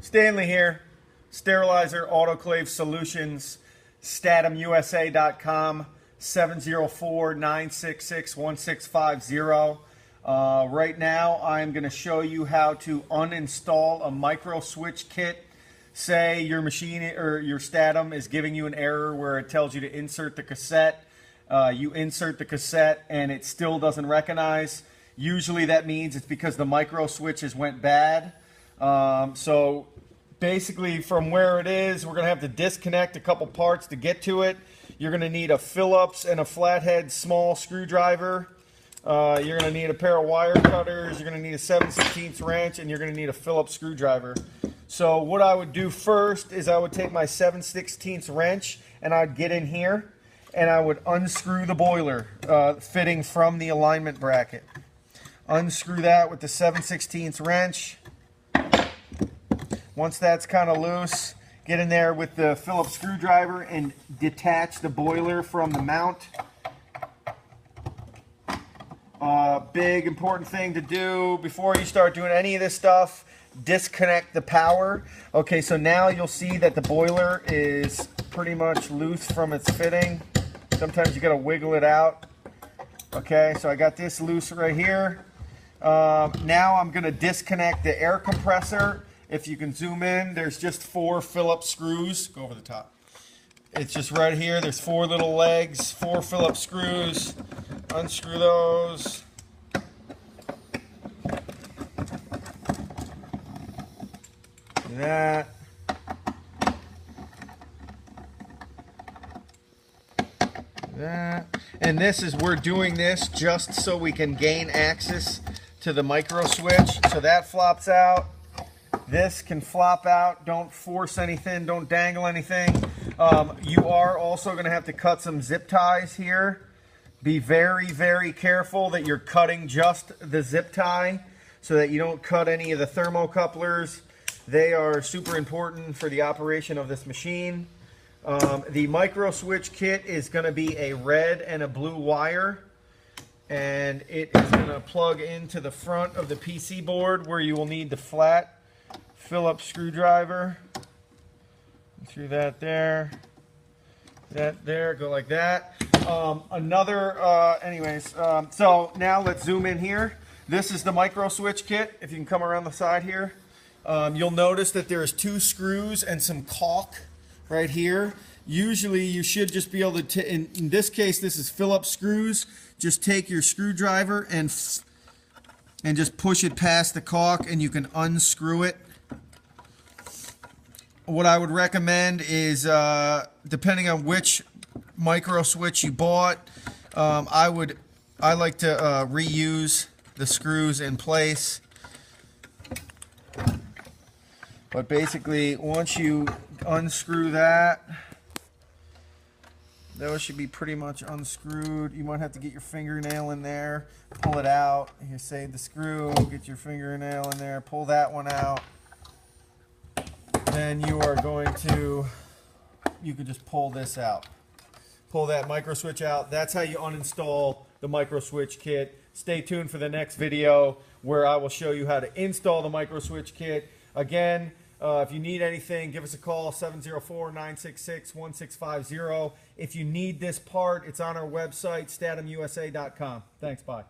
Stanley here, Sterilizer Autoclave Solutions, statimusa.com, 704-966-1650. Right now I'm going to show you how to uninstall a Microswitch kit. Say your machine or your Statim is giving you an error where it tells you to insert the cassette. You insert the cassette and it still doesn't recognize. Usually that means it's because the Microswitches went bad. So basically from where it is, we're going to have to disconnect a couple parts to get to it. You're going to need a Phillips and a flathead small screwdriver. You're going to need a pair of wire cutters. You're going to need a 7/16 wrench, and you're going to need a Phillips screwdriver. So what I would do first is I would take my 7/16 wrench and I'd get in here and I would unscrew the boiler fitting from the alignment bracket. Unscrew that with the 7/16 wrench. Once that's kind of loose, get in there with the Phillips screwdriver and detach the boiler from the mount. Big important thing to do before you start doing any of this stuff, disconnect the power. Okay, so now you'll see that the boiler is pretty much loose from its fitting. Sometimes you got to wiggle it out. Okay, so I got this loose right here. Now I'm going to disconnect the air compressor. If you can zoom in, there's just 4 Phillips screws. Go over the top. It's just right here. There's 4 little legs, 4 Phillips screws. Unscrew those. Do that. That. And we're doing this just so we can gain access to the Microswitch. So that flops out. This can flop out. Don't force anything. Don't dangle anything. You are also going to have to cut some zip ties here. Be very, very careful that you're cutting just the zip tie so that you don't cut any of the thermocouplers. They are super important for the operation of this machine. The Microswitch kit is going to be a red and a blue wire, and it is going to plug into the front of the PC board where you will need the flat Phillips screwdriver. Through that there. That there, go like that. So now let's zoom in here. This is the Microswitch kit. If you can come around the side here, you'll notice that there's 2 screws and some caulk right here. Usually you should just be able to, in this case, this is Phillips screws. Just take your screwdriver and just push it past the caulk and you can unscrew it. What I would recommend is, depending on which Microswitch you bought, I like to reuse the screws in place. But basically, once you unscrew that, those should be pretty much unscrewed. You might have to get your fingernail in there, pull it out. You save the screw, get your fingernail in there, pull that one out. Then you are going to, you can just pull this out. Pull that Microswitch out. That's how you uninstall the Microswitch kit. Stay tuned for the next video where I will show you how to install the Microswitch kit. Again, if you need anything, give us a call, 704-966-1650. If you need this part, it's on our website, statimusa.com. Thanks, bye.